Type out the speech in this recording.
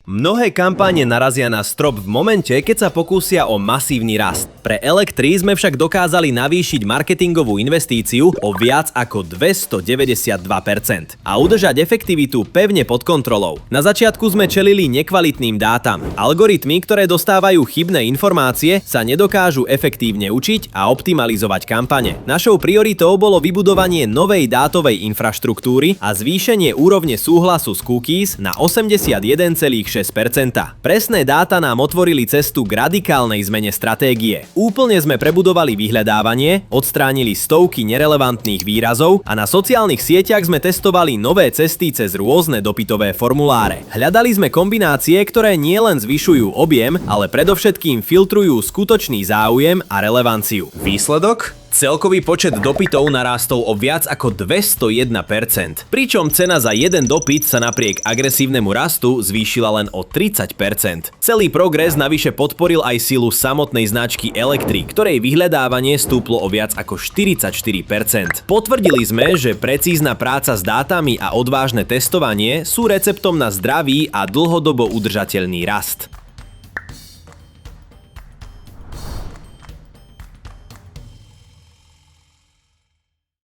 Mnohé kampáne narazia na strop v momente, keď sa pokúsia o masívny rast. Pre Elektri sme však dokázali navýšiť marketingovú investíciu o viac ako 292% a udržať efektivitu pevne pod kontrolou. Na začiatku sme čelili nekvalitným dátam. Algoritmy, ktoré dostávajú chybné informácie, sa nedokážu efektívne učiť a optimalizovať kampane. Našou prioritou bolo vybudovanie novej dátovej infraštruktúry a zvýšenie úrovne súhlasu z cookies na 81,6%. Presné dáta nám otvorili cestu k radikálnej zmene stratégie. Úplne sme prebudovali vyhľadávanie, odstránili stovky nerelevantných výrazov a na sociálnych sieťach sme testovali nové cesty cez rôzne dopytové formuláre. Hľadali sme kombinácie, ktoré nielen zvyšujú objem, ale predovšetkým filtrujú skutočný záujem a relevanciu. Výsledok? Celkový počet dopytov narástol o viac ako 201%, pričom cena za jeden dopyt sa napriek agresívnemu rastu zvýšila len o 30%. Celý progres navyše podporil aj silu samotnej značky Elektri, ktorej vyhľadávanie stúplo o viac ako 44%. Potvrdili sme, že precízna práca s dátami a odvážne testovanie sú receptom na zdravý a dlhodobo udržateľný rast.